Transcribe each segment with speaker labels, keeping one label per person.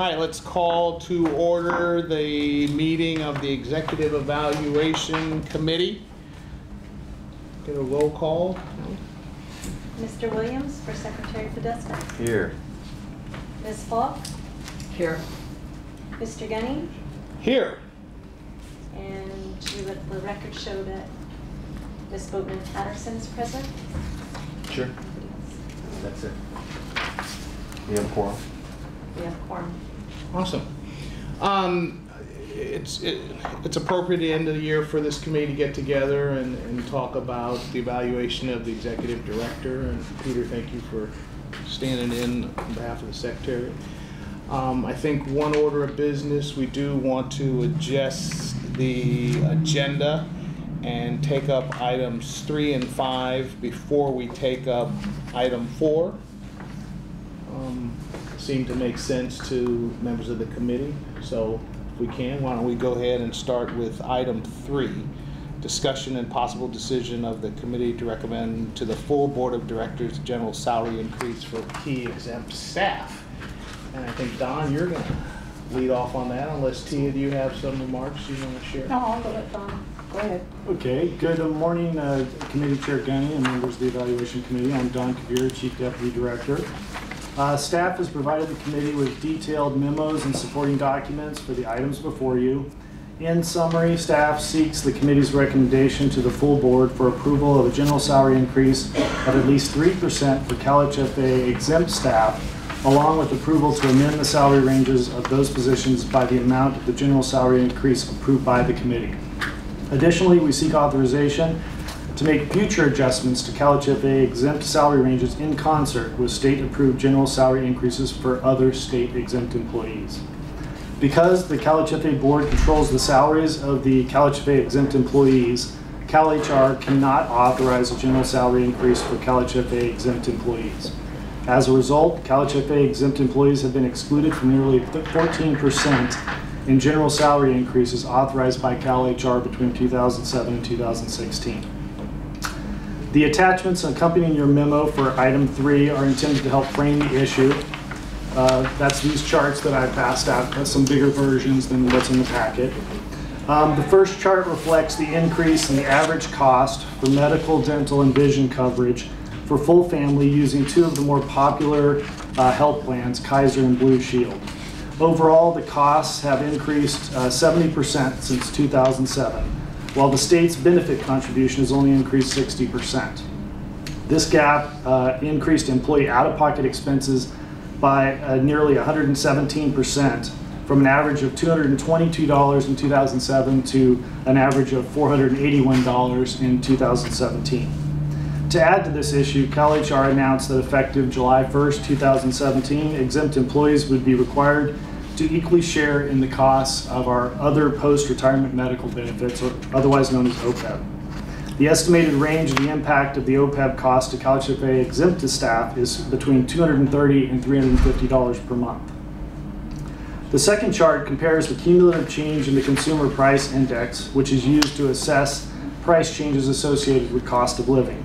Speaker 1: right, let's call to order the meeting of the Executive Evaluation Committee. Get a roll call.
Speaker 2: Mr. Williams for Secretary Podesta.
Speaker 3: Here.
Speaker 2: Ms. Falk.
Speaker 4: Here.
Speaker 2: Mr. Gunny.
Speaker 1: Here.
Speaker 2: And we let the record show that Ms. Boatman Patterson is present.
Speaker 3: Sure. That's it. We have a quorum.
Speaker 2: We have quorum.
Speaker 1: Awesome. It's appropriate at the end of the year for this committee to get together and talk about the evaluation of the executive director. And Peter, thank you for standing in on behalf of the secretary. I think one order of business, we do want to adjust the agenda and take up items 3 and 5 before we take up item 4. Seemed to make sense to members of the committee. So if we can, why don't we go ahead and start with item 3, discussion and possible decision of the committee to recommend to the full board of directors a general salary increase for key exempt staff. And I think, Don, you're going to lead off on that, unless Tia, do you have some remarks you want to share?
Speaker 2: No, I'll go with Don. Go ahead.
Speaker 5: Okay, good morning, Committee Chair Gunny and members of the Evaluation Committee. I'm Don Cavier, Chief Deputy Director. Staff has provided the committee with detailed memos and supporting documents for the items before you. In summary, staff seeks the committee's recommendation to the full board for approval of a general salary increase of at least 3% for CalHFA exempt staff, along with approval to amend the salary ranges of those positions by the amount of the general salary increase approved by the committee. Additionally, we seek authorization to make future adjustments to CalHFA exempt salary ranges in concert with state-approved general salary increases for other state-exempt employees. Because the CalHFA board controls the salaries of the CalHFA exempt employees, CalHR cannot authorize a general salary increase for CalHFA exempt employees. As a result, CalHFA exempt employees have been excluded from nearly 14% in general salary increases authorized by CalHR between 2007 and 2016. The attachments accompanying your memo for item 3 are intended to help frame the issue. That's these charts that I passed out, some bigger versions than what's in the packet. The first chart reflects the increase in the average cost for medical, dental, and vision coverage for full family using 2 of the more popular health plans, Kaiser and Blue Shield. Overall, the costs have increased 70% since 2007, while the state's benefit contribution has only increased 60%. This gap increased employee out-of-pocket expenses by nearly 117%, from an average of $222 in 2007 to an average of $481 in 2017. To add to this issue, CalHR announced that effective July 1st, 2017, exempt employees would be required to equally share in the costs of our other post-retirement medical benefits, or otherwise known as OPEB. The estimated range of the impact of the OPEB cost to CalHFA exempt staff is between $230 and $350 per month. The second chart compares the cumulative change in the Consumer Price Index, which is used to assess price changes associated with cost of living,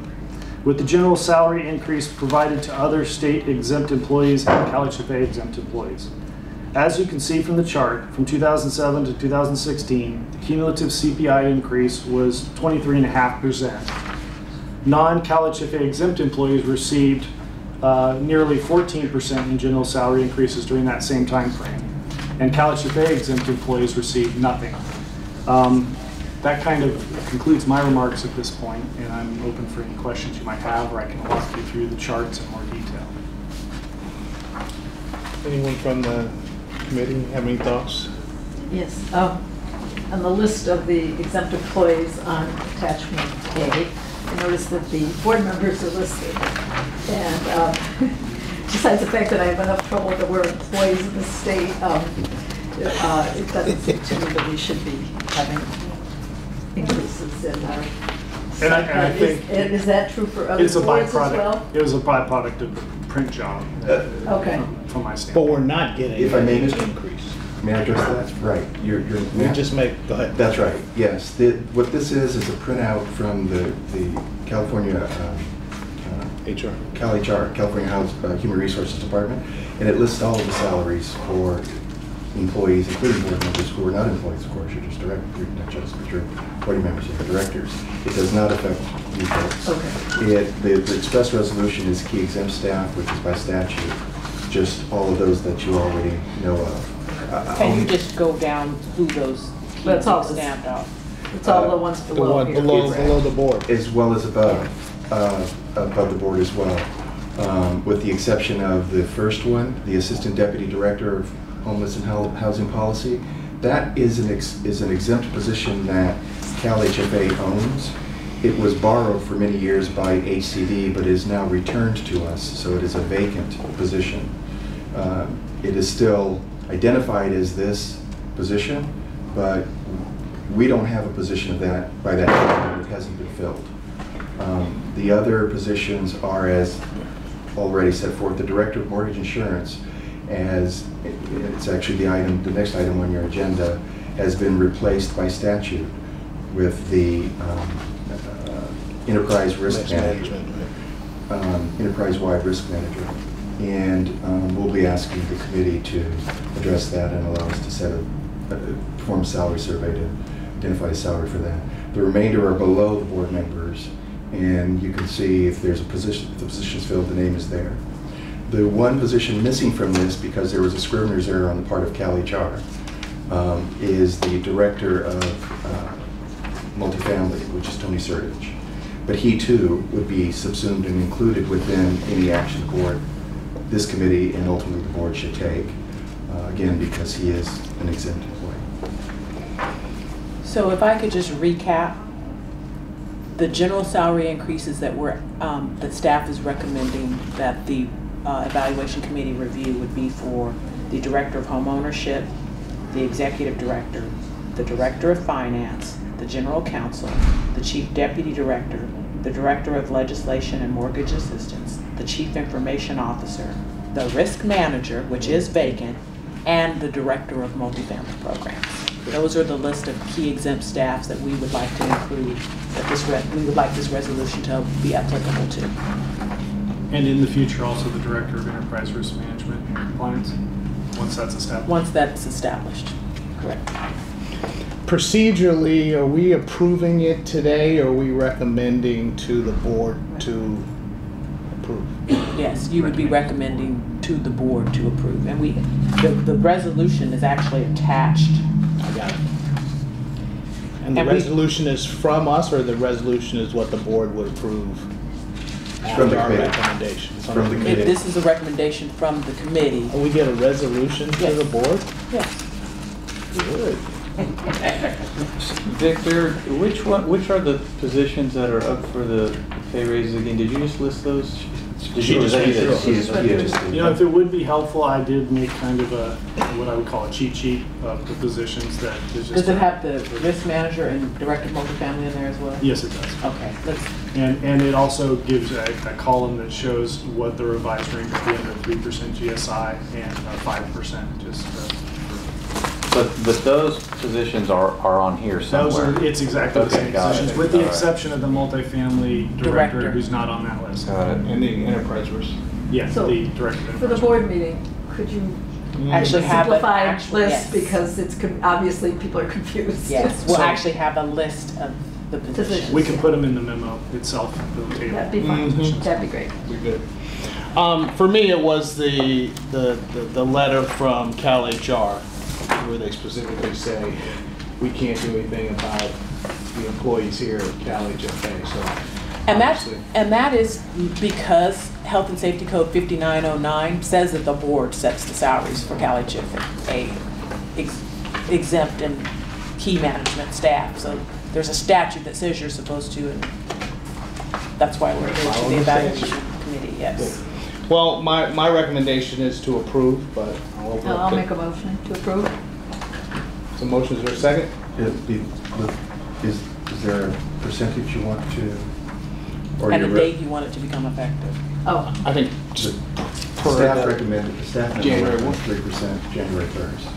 Speaker 5: with the general salary increase provided to other state exempt employees and CalHFA exempt employees. As you can see from the chart, from 2007 to 2016, the cumulative CPI increase was 23.5%. Non-CalHFA exempt employees received nearly 14% in general salary increases during that same time frame, and CalHFA exempt employees received nothing. That kind of concludes my remarks at this point, and I'm open for any questions you might have, or I can walk you through the charts in more detail.
Speaker 1: Anyone from the committee have any thoughts?
Speaker 4: Yes. On the list of the exempt employees on attachment A, I noticed that the board members are listed. And besides the fact that I have enough trouble with the word employees in the state, it doesn't seem to me that we should be having increases in our.
Speaker 5: And I think
Speaker 4: is that true for other boards as well?
Speaker 5: It was a byproduct of the print job.
Speaker 4: Okay.
Speaker 5: From my standpoint.
Speaker 1: But we're not getting
Speaker 3: If I may,
Speaker 1: an increase.
Speaker 3: May I address that? Right.
Speaker 1: We just make, go ahead.
Speaker 3: That's right, yes. What this is a printout from the California CalHR, California Human Resources Department, and it lists all of the salaries for employees, including board members who are not employees, of course, you're just directors, not just, but you're board members and directors. It does not affect you folks.
Speaker 4: Okay.
Speaker 3: The express resolution is key exempt staff, which is by statute, just all of those that you already know of.
Speaker 6: Can you just go down through those key
Speaker 4: That's all this-
Speaker 6: stamped out?
Speaker 4: It's all the ones
Speaker 1: The
Speaker 4: below
Speaker 1: one
Speaker 4: here.
Speaker 1: below the board.
Speaker 3: As well as above the board as well. With the exception of the first one, the Assistant Deputy Director of Homeless and Housing Policy. That is an exempt position that CalHFA owns. It was borrowed for many years by HCD, but is now returned to us, so it is a vacant position. It is still identified as this position, but we don't have a position of that by that time. It hasn't been filled. The other positions are, as already set forth, the Director of Mortgage Insurance, as it's actually the next item on your agenda, has been replaced by statute with the Enterprise Risk Manager, Enterprise-wide Risk Manager. And we'll be asking the committee to address that and allow us to perform a salary survey to identify a salary for that. The remainder are below the board members, and you can see if there's a position, if the position's filled, the name is there. The one position missing from this, because there was a scrivener's error on the part of CalHFA, is the Director of Multifamily, which is Tony Sertich. But he too would be subsumed and included within any action the board, this committee, and ultimately the board should take, again, because he is an exempt employee.
Speaker 6: So if I could just recap, the general salary increases that that staff is recommending that the evaluation committee review would be for the Director of Homeownership, the Executive Director, the Director of Finance, the General Counsel, the Chief Deputy Director, the Director of Legislation and Mortgage Assistance, the Chief Information Officer, the Risk Manager, which is vacant, and the Director of Multifamily Programs. Those are the list of key exempt staffs that we would like to include, that we would like this resolution to be applicable to.
Speaker 5: And in the future, also the Director of Enterprise Risk Management and Compliance, once that's established.
Speaker 6: Once that's established, correct.
Speaker 1: Procedurally, are we approving it today, or are we recommending to the board to approve?
Speaker 6: Yes, you would be recommending to the board to approve. And the resolution is actually attached.
Speaker 1: I got it. And the
Speaker 6: And we-
Speaker 1: resolution is from us, or the resolution is what the board would approve
Speaker 3: From the
Speaker 1: after our
Speaker 3: committee.
Speaker 1: recommendation?
Speaker 3: From the
Speaker 6: If
Speaker 3: committee.
Speaker 6: this is a recommendation from the committee,
Speaker 1: And we get a resolution to
Speaker 6: Yes.
Speaker 1: the board?
Speaker 6: yes.
Speaker 1: Good.
Speaker 7: Victor, which are the positions that are up for the pay raises again? Did you just list those? Did
Speaker 1: She
Speaker 7: you
Speaker 1: just
Speaker 7: say
Speaker 1: went
Speaker 7: that?
Speaker 1: through.
Speaker 3: He just did.
Speaker 5: You know, if it would be helpful, I did make kind of what I would call a cheat sheet of the positions that is just.
Speaker 6: Does it have the risk manager and director of multifamily in there as well?
Speaker 5: Yes, it does.
Speaker 6: Okay, let's,
Speaker 5: And it also gives a column that shows what the revised range would be under 3% GSI and 5%, just.
Speaker 7: But those positions are on here
Speaker 5: Those
Speaker 7: somewhere.
Speaker 5: are, it's exactly the
Speaker 7: Okay,
Speaker 5: same
Speaker 7: got it.
Speaker 5: positions, with the
Speaker 7: All right.
Speaker 5: exception of the multifamily
Speaker 6: Director.
Speaker 5: director, who's not on that list.
Speaker 7: Got it.
Speaker 1: And the enterprise risk.
Speaker 5: Yeah,
Speaker 4: So,
Speaker 5: the director. of
Speaker 4: For the
Speaker 5: enterprise.
Speaker 4: board meeting, could you
Speaker 6: actually have an
Speaker 4: simplify
Speaker 6: actual,
Speaker 4: list,
Speaker 6: yes.
Speaker 4: because it's, obviously people are confused.
Speaker 6: Yes, we'll
Speaker 5: So-
Speaker 6: actually have a list of the positions.
Speaker 4: Positions.
Speaker 5: We can put them in the memo itself, the table.
Speaker 4: That'd be fine,
Speaker 1: Mhm.
Speaker 4: that'd be great.
Speaker 1: We're good. For me, it was the letter from CalHFA, where they specifically say, we can't do anything about the employees here at CalHFA, so.
Speaker 6: And
Speaker 1: obviously-
Speaker 6: that is because Health and Safety Code 5909 says that the board sets the salaries for CalHFA exempt and key management staff. So there's a statute that says you're supposed to, and that's why we're here to
Speaker 1: Follow
Speaker 6: the
Speaker 1: the
Speaker 6: evaluation
Speaker 1: statute.
Speaker 6: committee, yes.
Speaker 1: Well, my recommendation is to approve, but I'll open up
Speaker 4: I'll
Speaker 1: to-
Speaker 4: make a motion to approve.
Speaker 1: So motion, is there a second?
Speaker 3: Is there a percentage you want to? Or
Speaker 6: And a
Speaker 3: your
Speaker 6: date you want it to become effective.
Speaker 4: Oh,
Speaker 1: I think just per
Speaker 3: Staff
Speaker 1: the-
Speaker 3: recommended, the staff member
Speaker 1: January
Speaker 3: recommended
Speaker 1: 1.
Speaker 3: 3% January 1st.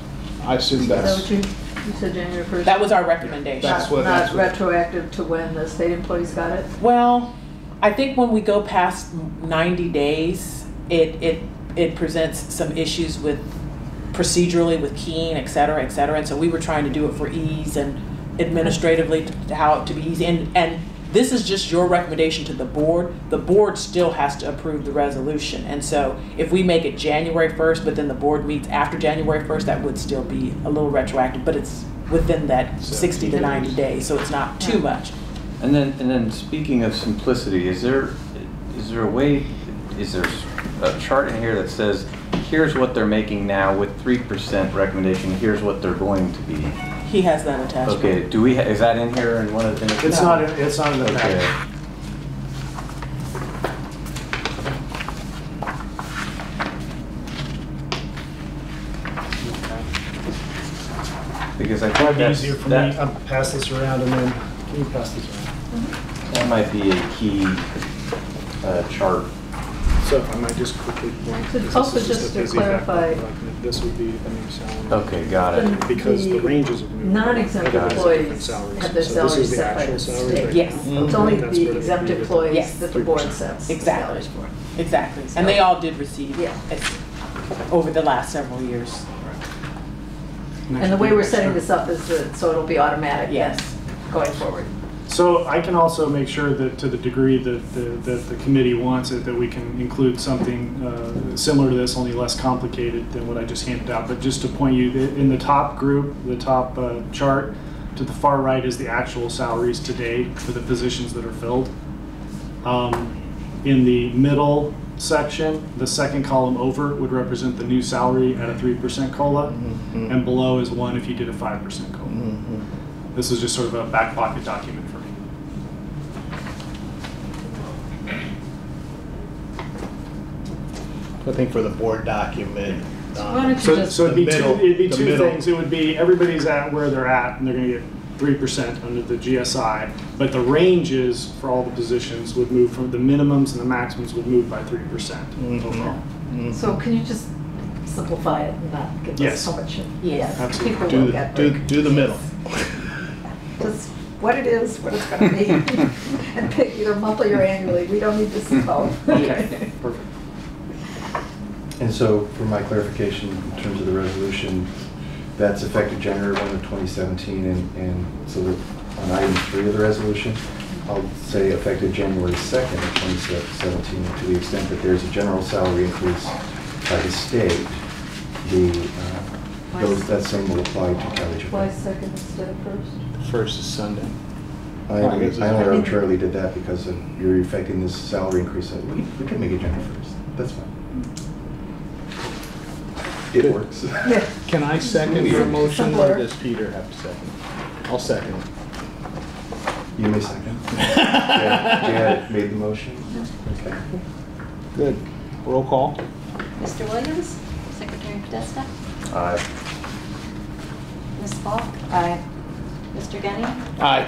Speaker 1: I assume
Speaker 4: is that
Speaker 1: that's,
Speaker 4: what you said, January 1st?
Speaker 6: That was our recommendation.
Speaker 1: That's what-
Speaker 4: Not retroactive to when the state employees got it?
Speaker 6: Well, I think when we go past 90 days, it presents some issues with procedurally with Keene, et cetera, and so we were trying to do it for ease and administratively to be easy, and this is just your recommendation to the board. The board still has to approve the resolution, and so if we make it January 1st, but then the board meets after January 1st, that would still be a little retroactive, but it's within that 60 to 90 days, so it's not too much.
Speaker 7: And then speaking of simplicity, is there a way, is there a chart in here that says, here's what they're making now with 3% recommendation, here's what they're going to be?
Speaker 6: He has that attachment.
Speaker 7: Okay, do we, is that in here in one of the things?
Speaker 5: It's not in the
Speaker 7: Okay.
Speaker 5: packet.
Speaker 7: Because I
Speaker 5: It
Speaker 7: think
Speaker 5: might be easier for me,
Speaker 7: that,
Speaker 5: I'll pass this around and then, can you pass this around?
Speaker 7: that might be a key chart.
Speaker 5: So I might just quickly point.
Speaker 4: So
Speaker 5: this
Speaker 4: also
Speaker 5: is
Speaker 4: just
Speaker 5: a
Speaker 4: to
Speaker 5: busy background
Speaker 4: clarify-
Speaker 5: document. This would be the new salary.
Speaker 7: Okay, got it.
Speaker 5: Because the ranges of new.
Speaker 4: Non-exempt
Speaker 7: Got it.
Speaker 4: employees have their
Speaker 5: So this
Speaker 4: salaries
Speaker 5: is the
Speaker 4: set by
Speaker 5: actual
Speaker 4: the
Speaker 5: salary
Speaker 4: state.
Speaker 5: right
Speaker 6: Yes.
Speaker 5: now.
Speaker 4: It's only
Speaker 5: That's
Speaker 4: the
Speaker 5: where
Speaker 4: exempt
Speaker 5: they-
Speaker 4: employees
Speaker 6: Yes.
Speaker 4: that the board
Speaker 5: 3%.
Speaker 4: sets
Speaker 6: Exactly.
Speaker 4: salaries for.
Speaker 6: Exactly, and they all did receive
Speaker 4: Yeah.
Speaker 6: over the last several years.
Speaker 4: And the way we're setting this up is that, so it'll be automatic.
Speaker 6: Yes.
Speaker 4: Going forward.
Speaker 5: So I can also make sure that to the degree that the committee wants it, that we can include something similar to this, only less complicated than what I just handed out. But just to point you, in the top group, the top chart, to the far right is the actual salaries today for the positions that are filled. In the middle section, the second column over would represent the new salary at a 3% COLA, and below is 1 if you did a 5% COLA. This is just sort of a back pocket document for me.
Speaker 1: I think for the board document.
Speaker 4: Why don't you
Speaker 5: So,
Speaker 4: just-
Speaker 5: so it'd be
Speaker 1: the
Speaker 5: two,
Speaker 1: middle-
Speaker 5: it'd be
Speaker 1: the
Speaker 5: two
Speaker 1: middle.
Speaker 5: things. It would be everybody's at where they're at, and they're going to get 3% under the GSI. But the ranges for all the positions would move from the minimums and the maximums would move by 3% overall.
Speaker 4: So can you just simplify it and not give us
Speaker 5: Yes.
Speaker 4: so much?
Speaker 6: Yes.
Speaker 5: Absolutely.
Speaker 4: People
Speaker 1: Do
Speaker 4: will
Speaker 1: the,
Speaker 4: get
Speaker 1: do the middle.
Speaker 4: just what it is, what it's going to be, and pick either monthly or annually. We don't need this info.
Speaker 5: Okay, perfect.
Speaker 3: And so, for my clarification, in terms of the resolution, that's effective January 1 of 2017, and so that on item 3 of the resolution, I'll say effective January 2nd of 2017, to the extent that there's a general salary increase by the state, that same will apply to CalHFA.
Speaker 4: Why second instead of first?
Speaker 1: First is Sunday.
Speaker 3: I only arbitrarily did that because you're affecting this salary increase. We can make it January 1st. That's fine. It works.
Speaker 4: Yeah.
Speaker 1: Can I second your motion, or
Speaker 4: Simpler.
Speaker 1: does Peter have to second? I'll second it.
Speaker 3: You may second. Janet made the motion. Okay.
Speaker 1: Good. Roll call.
Speaker 2: Mr. Williams, Secretary Podesta,
Speaker 7: Aye.
Speaker 2: Ms. Falk,
Speaker 4: Aye.
Speaker 2: Mr. Genny.
Speaker 1: Aye.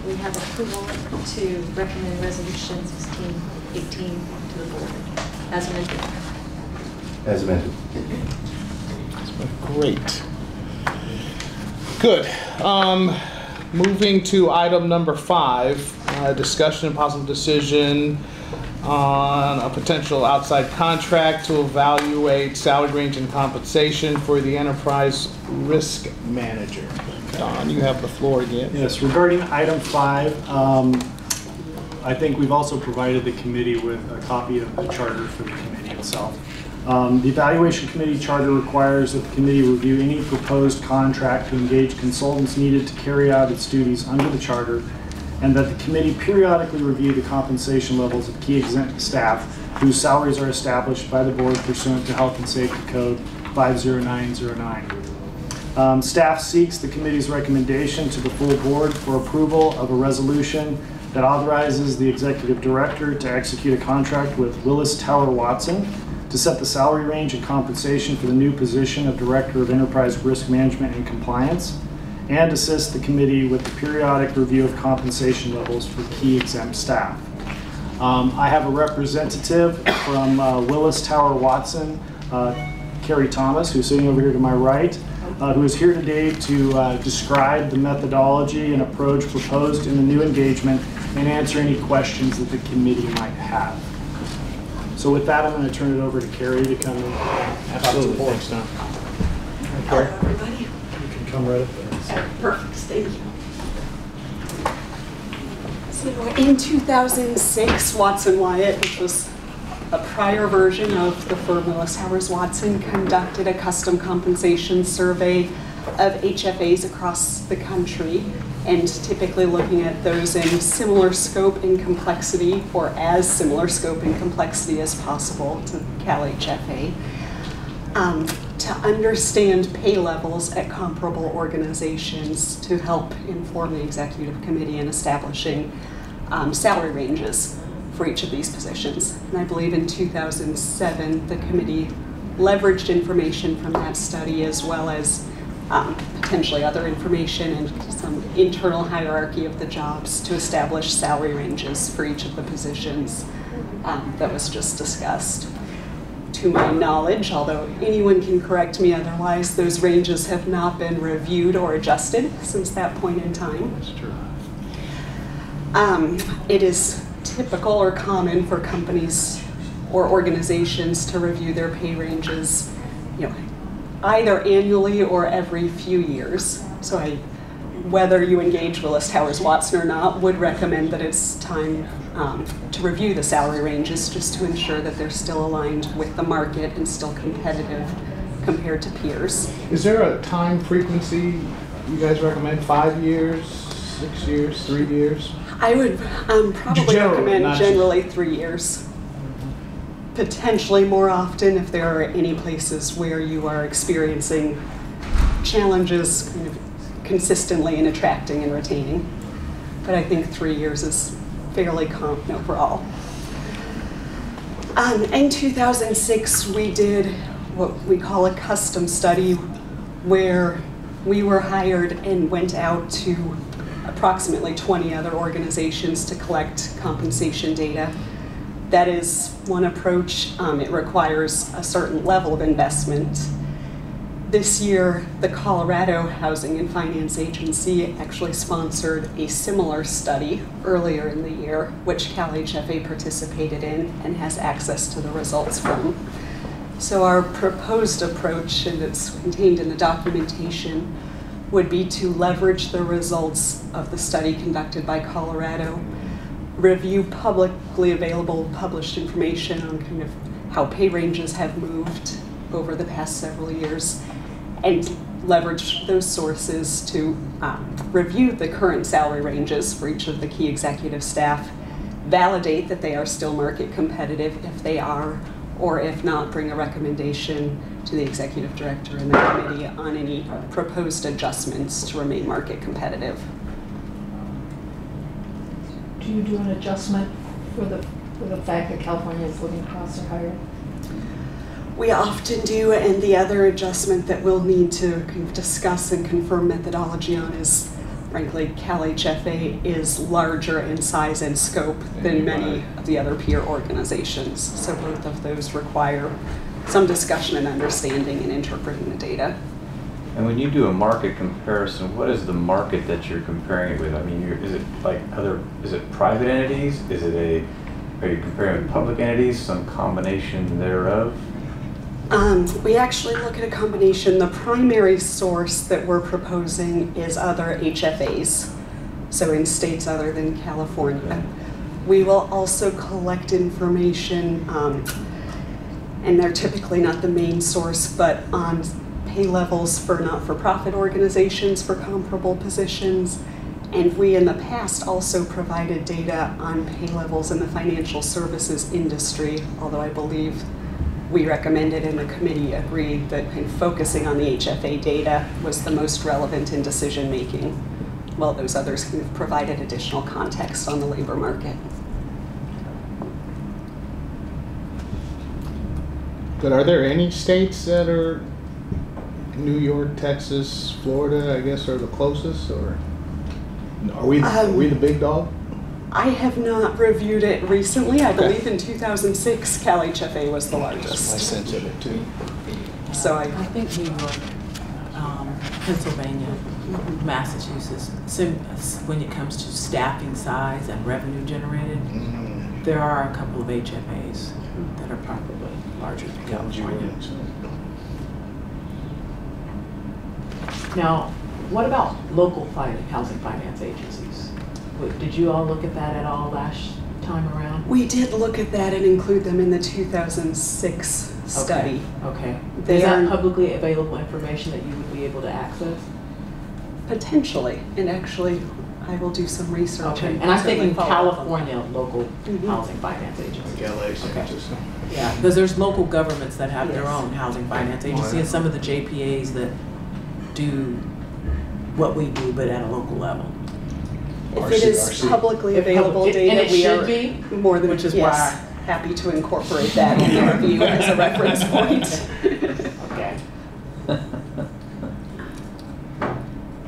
Speaker 2: We have approval to recommend resolution 1618 to the board as amended.
Speaker 3: As amended.
Speaker 1: Great. Good. Moving to item number 5, discussion and possible decision on a potential outside contract to evaluate salary range and compensation for the enterprise risk manager. Don, you have the floor again.
Speaker 5: Yes, regarding item 5, I think we've also provided the committee with a copy of the charter for the committee itself. The evaluation committee charter requires that the committee review any proposed contract to engage consultants needed to carry out its duties under the charter, and that the committee periodically review the compensation levels of key exempt staff whose salaries are established by the board pursuant to Health and Safety Code 50909. Staff seeks the committee's recommendation to the full board for approval of a resolution that authorizes the executive director to execute a contract with Willis Tower Watson to set the salary range and compensation for the new position of Director of Enterprise Risk Management and Compliance, and assist the committee with the periodic review of compensation levels for key exempt staff. I have a representative from Willis Tower Watson, Carrie Thomas, who's sitting over here to my right, who is here today to describe the methodology and approach proposed in the new engagement and answer any questions that the committee might have. So with that, I'm going to turn it over to Carrie to come and
Speaker 1: Absolutely, thanks, Don.
Speaker 8: Hello, everybody.
Speaker 5: You can come right up there.
Speaker 8: Perfect, thank you. So in 2006, Watson Wyatt, which was a prior version of the firm Willis Towers Watson, conducted a custom compensation survey of HFAs across the country, and typically looking at those in similar scope and complexity, or as similar scope and complexity as possible to CalHFA, to understand pay levels at comparable organizations to help inform the executive committee in establishing salary ranges for each of these positions. And I believe in 2007, the committee leveraged information from that study as well as potentially other information and some internal hierarchy of the jobs to establish salary ranges for each of the positions that was just discussed. To my knowledge, although anyone can correct me otherwise, those ranges have not been reviewed or adjusted since that point in time.
Speaker 1: That's true.
Speaker 8: It is typical or common for companies or organizations to review their pay ranges, either annually or every few years. So whether you engage Willis Towers Watson or not, would recommend that it's time to review the salary ranges just to ensure that they're still aligned with the market and still competitive compared to peers.
Speaker 1: Is there a time frequency you guys recommend? 5 years, 6 years, 3 years?
Speaker 8: I would probably recommend
Speaker 1: not
Speaker 8: generally 3 years. Potentially more often if there are any places where you are experiencing challenges kind of consistently in attracting and retaining. But I think 3 years is fairly common overall. In 2006, we did what we call a custom study where we were hired and went out to approximately 20 other organizations to collect compensation data. That is one approach. It requires a certain level of investment. This year, the Colorado Housing and Finance Agency actually sponsored a similar study earlier in the year, which CalHFA participated in and has access to the results from. So our proposed approach, and it's contained in the documentation, would be to leverage the results of the study conducted by Colorado, review publicly available published information on kind of how pay ranges have moved over the past several years, and leverage those sources to review the current salary ranges for each of the key executive staff, validate that they are still market competitive if they are, or if not, bring a recommendation to the executive director and the committee on any proposed adjustments to remain market competitive.
Speaker 4: Do you do an adjustment for the fact that California's living costs are higher?
Speaker 8: We often do, and the other adjustment that we'll need to kind of discuss and confirm methodology on is, frankly, CalHFA is larger in size and scope than many of the other peer organizations. So both of those require some discussion and understanding and interpreting the data.
Speaker 7: And when you do a market comparison, what is the market that you're comparing it with? I mean, is it like is it private entities? Are you comparing with public entities, some combination thereof?
Speaker 8: We actually look at a combination. The primary source that we're proposing is other HFAs, so in states other than California. We will also collect information, and they're typically not the main source, but on pay levels for not-for-profit organizations for comparable positions. And we in the past also provided data on pay levels in the financial services industry, although I believe we recommended and the committee agreed that kind of focusing on the HFA data was the most relevant in decision making, while those others kind of provided additional context on the labor market.
Speaker 1: But are there any states that are New York, Texas, Florida, I guess, are the closest, or are we the big dog?
Speaker 8: I have not reviewed it recently. I believe in 2006, CalHFA was the largest.
Speaker 1: That's my sense of it too.
Speaker 8: So
Speaker 6: I think New York, Pennsylvania, Massachusetts, so when it comes to staffing size and revenue generated, there are a couple of HFAs. that are probably larger than California.
Speaker 4: Now, what about local housing finance agencies? Did you all look at that at all last time around?
Speaker 8: We did look at that and include them in the 2006 study.
Speaker 4: Okay.
Speaker 8: They
Speaker 4: Is that
Speaker 8: are
Speaker 4: publicly available information that you would be able to access?
Speaker 8: potentially, and actually, I will do some research.
Speaker 4: Okay. And I'm
Speaker 8: certainly
Speaker 4: thinking
Speaker 8: follow up on
Speaker 4: California local
Speaker 8: Mhm.
Speaker 4: housing finance agencies.
Speaker 1: Like LA, San
Speaker 4: Okay.
Speaker 1: Francisco.
Speaker 6: Yeah, because there's local governments that have their
Speaker 8: Yes.
Speaker 6: own housing finance agency,
Speaker 1: yeah.
Speaker 6: and some of the JPAs that do what we do, but at a local level.
Speaker 8: If it is
Speaker 1: RC.
Speaker 8: publicly
Speaker 4: If
Speaker 8: available
Speaker 4: public- and
Speaker 8: data,
Speaker 4: it
Speaker 8: we
Speaker 4: should
Speaker 8: are
Speaker 4: be,
Speaker 8: more than
Speaker 6: which is
Speaker 8: yes, happy to incorporate that in the review as a reference point.
Speaker 4: Okay.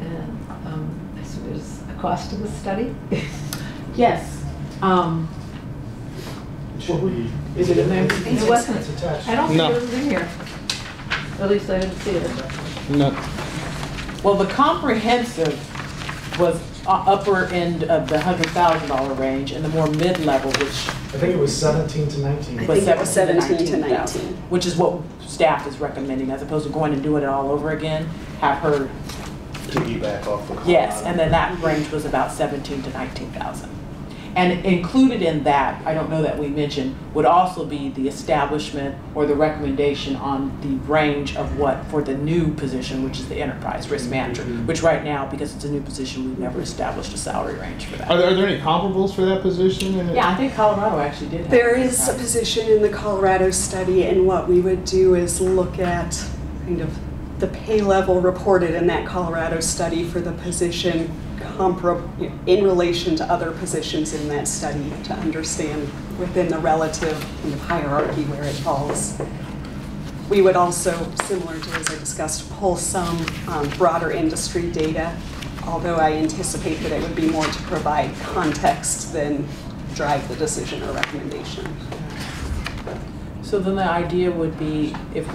Speaker 4: And I suppose a cost of the study? Yes. What would- Is it in there? It wasn't.
Speaker 5: It's attached.
Speaker 4: I don't think
Speaker 1: No.
Speaker 4: it was in here. At least I didn't see it.
Speaker 1: No.
Speaker 6: Well, the comprehensive was upper end of the $100,000 range, and the more mid-level, which
Speaker 5: I think it was 17 to 19.
Speaker 8: I
Speaker 6: was
Speaker 8: think it was 17 to
Speaker 6: 19,000,
Speaker 8: 19.
Speaker 6: which is what staff is recommending, as opposed to going and doing it all over again. Have her,
Speaker 1: Piggyback off of.
Speaker 6: yes, and then that range was about 17 to 19,000. And included in that, I don't know that we mentioned, would also be the establishment or the recommendation on the range of what for the new position, which is the enterprise risk manager, which right now, because it's a new position, we've never established a salary range for
Speaker 1: Are
Speaker 6: that.
Speaker 1: there any comparables for that position?
Speaker 6: Yeah, I think Colorado actually did have.
Speaker 8: There
Speaker 6: an
Speaker 8: is a
Speaker 6: enterprise.
Speaker 8: position in the Colorado study, and what we would do is look at kind of the pay level reported in that Colorado study for the position in relation to other positions in that study to understand within the relative kind of hierarchy where it falls. We would also, similar to as I discussed, pull some broader industry data, although I anticipate that it would be more to provide context than drive the decision or recommendation.
Speaker 6: So then the idea would be if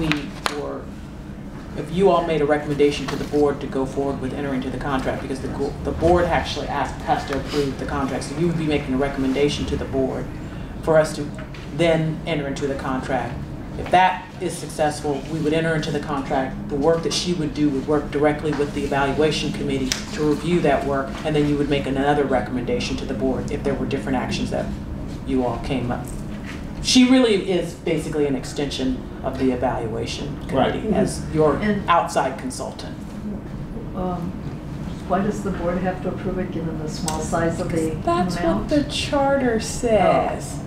Speaker 6: you all made a recommendation to the board to go forward with entering into the contract, because the board actually has to approve the contract, so you would be making a recommendation to the board for us to then enter into the contract. If that is successful, we would enter into the contract. The work that she would do would work directly with the evaluation committee to review that work, and then you would make another recommendation to the board if there were different actions that you all came up. She really is basically an extension of the evaluation committee as your
Speaker 4: And-
Speaker 6: outside consultant.
Speaker 4: Why does the board have to approve it, given the small size of the amount?
Speaker 6: charter says.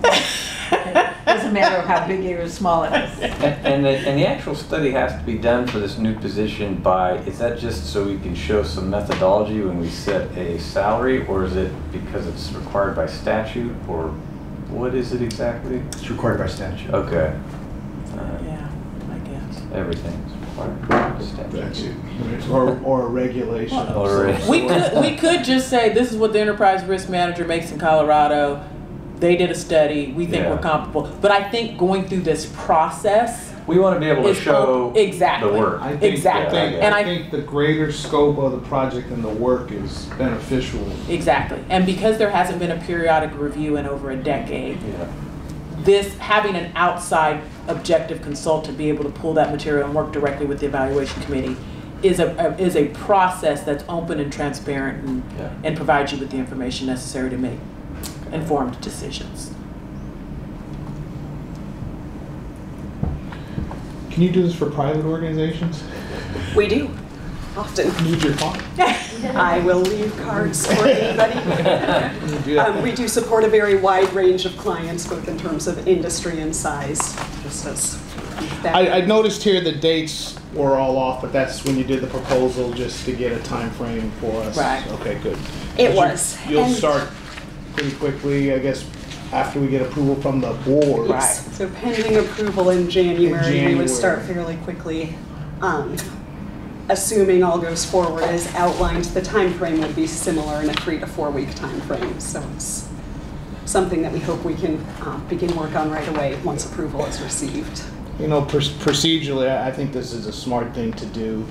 Speaker 4: Doesn't matter how big or small it is.
Speaker 7: And the actual study has to be done for this new position by, is that just so we can show some methodology when we set a salary, or is it because it's required by statute, or what is it exactly?
Speaker 3: It's required by statute.
Speaker 7: Okay.
Speaker 6: Yeah, I guess.
Speaker 7: Everything's required by statute.
Speaker 1: That's it. Or a regulation. of
Speaker 7: Or a-
Speaker 1: some
Speaker 6: We
Speaker 1: sort.
Speaker 6: could just say, this is what the enterprise risk manager makes in Colorado. They did a study, we think we're
Speaker 7: Yeah.
Speaker 6: comparable. But I think going through this process
Speaker 7: We want to be able to
Speaker 6: is
Speaker 7: show
Speaker 6: exactly.
Speaker 7: the work.
Speaker 1: I think,
Speaker 6: Exactly.
Speaker 7: And
Speaker 1: I think the greater scope of the project and the work is beneficial.
Speaker 6: Exactly. And because there hasn't been a periodic review in over a decade,
Speaker 7: Yeah.
Speaker 6: this having an outside objective consultant be able to pull that material and work directly with the evaluation committee is a process that's open and transparent
Speaker 7: Yeah.
Speaker 6: and provides you with the information necessary to make informed decisions.
Speaker 1: Can you do this for private organizations?
Speaker 8: We do, often.
Speaker 1: Need your phone.
Speaker 8: I will leave cards for anybody.
Speaker 1: Do that.
Speaker 8: We do support a very wide range of clients, both in terms of industry and size, just as
Speaker 1: I noticed here the dates were all off, but that's when you did the proposal just to get a time frame for us.
Speaker 6: Right.
Speaker 1: Okay, good.
Speaker 8: It was.
Speaker 1: You'll
Speaker 8: And-
Speaker 1: start pretty quickly, I guess, after we get approval from the board.
Speaker 6: Right.
Speaker 8: So pending approval in January, we would start
Speaker 1: January.
Speaker 8: fairly quickly. Assuming all goes forward as outlined, the time frame would be similar in a 3 to 4 week time frame. So it's something that we hope we can begin work on right away once approval is received.
Speaker 1: You know, procedurally, I think this is a smart thing to do.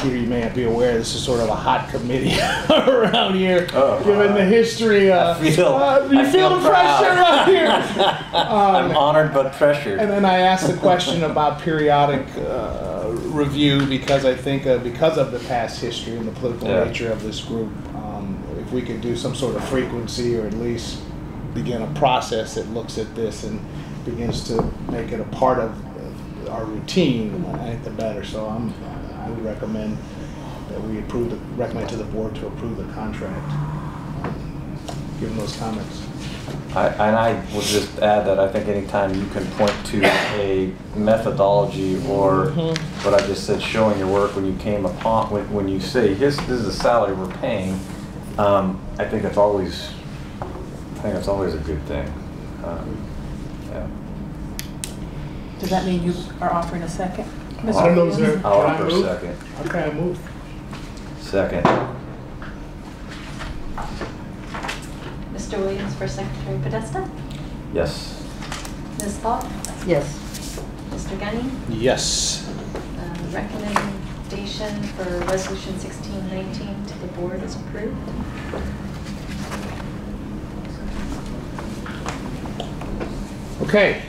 Speaker 1: Peter, you may not be aware, this is sort of a hot committee around here,
Speaker 7: Oh,
Speaker 1: given the history.
Speaker 7: I feel
Speaker 1: the pressure around here.
Speaker 7: I'm honored but pressured.
Speaker 1: And then I asked the question about periodic review because I think because of the past history and the political nature of this group, if we could do some sort of frequency or at least begin a process that looks at this and begins to make it a part of our routine, I think the better. So I would recommend that we recommend to the board to approve the contract, given those comments.
Speaker 7: I will just add that I think anytime you can point to a methodology or what I just said, showing your work when you came upon, when you say, this is the salary we're paying, I think that's always a good thing. Yeah.
Speaker 6: Does that mean you are offering a second?
Speaker 1: I don't know, is there?
Speaker 7: I'll
Speaker 1: can I
Speaker 7: offer a
Speaker 1: move?
Speaker 7: second.
Speaker 1: Okay, I move.
Speaker 7: Second.
Speaker 2: Mr. Williams for Secretary Podesta?
Speaker 7: Yes.
Speaker 2: Ms. Falk?
Speaker 4: Yes.
Speaker 2: Mr. Gunning?
Speaker 1: Yes.
Speaker 2: Recommendation for Resolution 1619 to the board is approved.
Speaker 1: Okay.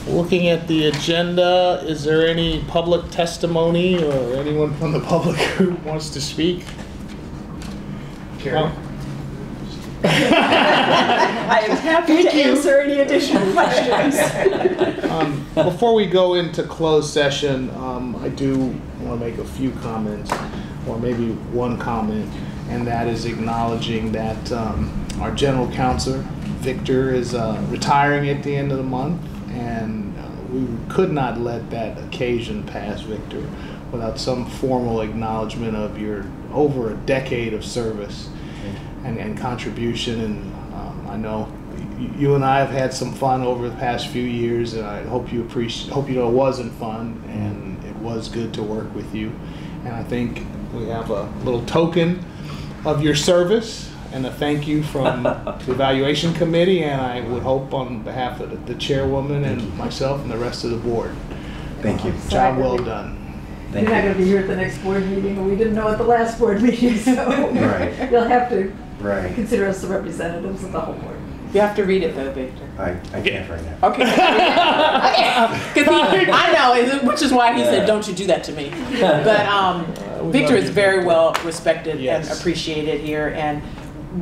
Speaker 1: Looking at the agenda, is there any public testimony or anyone from the public who wants to speak? Carrie?
Speaker 8: I am happy to answer any additional questions.
Speaker 1: Before we go into closed session, I do want to make a few comments, or maybe one comment, and that is acknowledging that our general counsel, Victor, is retiring at the end of the month, and we could not let that occasion pass, Victor, without some formal acknowledgement of your over a decade of service and contribution. And I know you and I have had some fun over the past few years, and I hope you know it wasn't fun, and it was good to work with you. And I think we have a little token of your service and a thank you from the evaluation committee, and I would hope on behalf of the chairwoman and myself and the rest of the board.
Speaker 3: Thank you.
Speaker 1: Job well done.
Speaker 4: You're not going to be here at the next board meeting, and we didn't know at the last board meeting, so
Speaker 3: Right.
Speaker 4: you'll have to
Speaker 3: Right.
Speaker 4: consider us the representatives of the whole board.
Speaker 6: You have to read it though, Victor.
Speaker 3: I can't right now.
Speaker 6: Okay. Because I know, which is why he said, "Don't you do that to me." But Victor is very well respected and appreciated here, and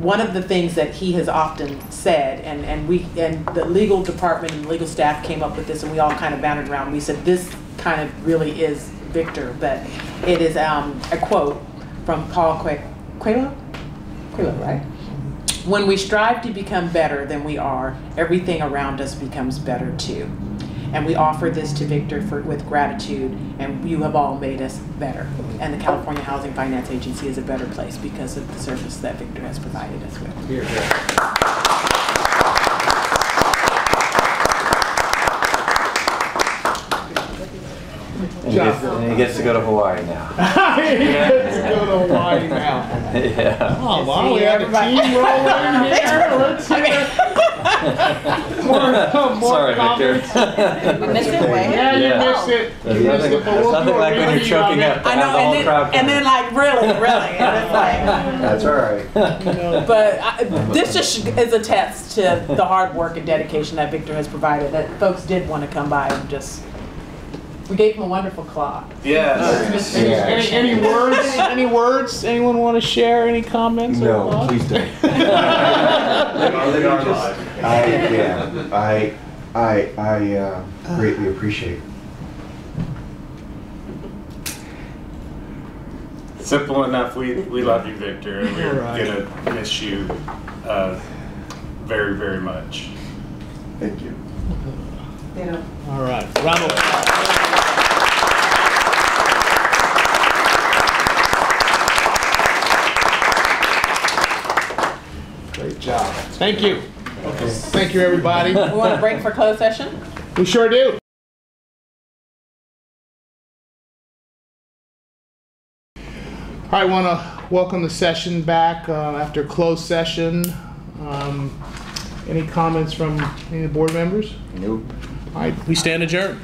Speaker 6: one of the things that he has often said, and the legal department and legal staff came up with this, and we all kind of bantered around. We said this kind of really is Victor, but it is a quote from Paul Coelho, right? When we strive to become better than we are, everything around us becomes better too. And we offer this to Victor with gratitude, and you have all made us better. And the California Housing Finance Agency is a better place because of the service that Victor has provided us with.
Speaker 1: Here, here.
Speaker 7: And he gets to go to Hawaii now.
Speaker 1: He gets to go to Hawaii now.
Speaker 7: Yeah.
Speaker 1: Oh, wow, we have a team rolling here. Let's hear more
Speaker 7: Sorry, Victor.
Speaker 1: comments.
Speaker 2: We missed it, Wayne?
Speaker 1: Yeah, you
Speaker 7: Yeah.
Speaker 1: missed it.
Speaker 7: There's
Speaker 1: You missed
Speaker 7: nothing,
Speaker 1: it, but
Speaker 7: there's
Speaker 1: we'll
Speaker 7: nothing
Speaker 1: do a
Speaker 7: like when you're
Speaker 1: review on
Speaker 7: choking
Speaker 1: it.
Speaker 7: up to
Speaker 6: I
Speaker 7: have
Speaker 6: know,
Speaker 7: the whole
Speaker 6: and
Speaker 7: crowd
Speaker 6: then
Speaker 7: coming.
Speaker 6: like really, and it's like.
Speaker 3: That's all right.
Speaker 6: But this just is a test to the hard work and dedication that Victor has provided, that folks did want to come by and just, we gave him a wonderful clock.
Speaker 5: Yes.
Speaker 1: Any words? Any words? Anyone want to share? Any comments? or
Speaker 3: No,
Speaker 1: thoughts?
Speaker 3: please don't. I greatly appreciate it.
Speaker 9: Simple enough. We love you, Victor, and we're
Speaker 1: Right.
Speaker 9: gonna miss you very, very much.
Speaker 3: Thank you.
Speaker 1: All right. Round of applause. Great job. Thank you. Thank you, everybody.
Speaker 6: We want to break for closed session?
Speaker 1: We sure do. All right, I want to welcome the session back after closed session. Any comments from any of the board members?
Speaker 7: Nope.
Speaker 1: All right, we stand adjourned.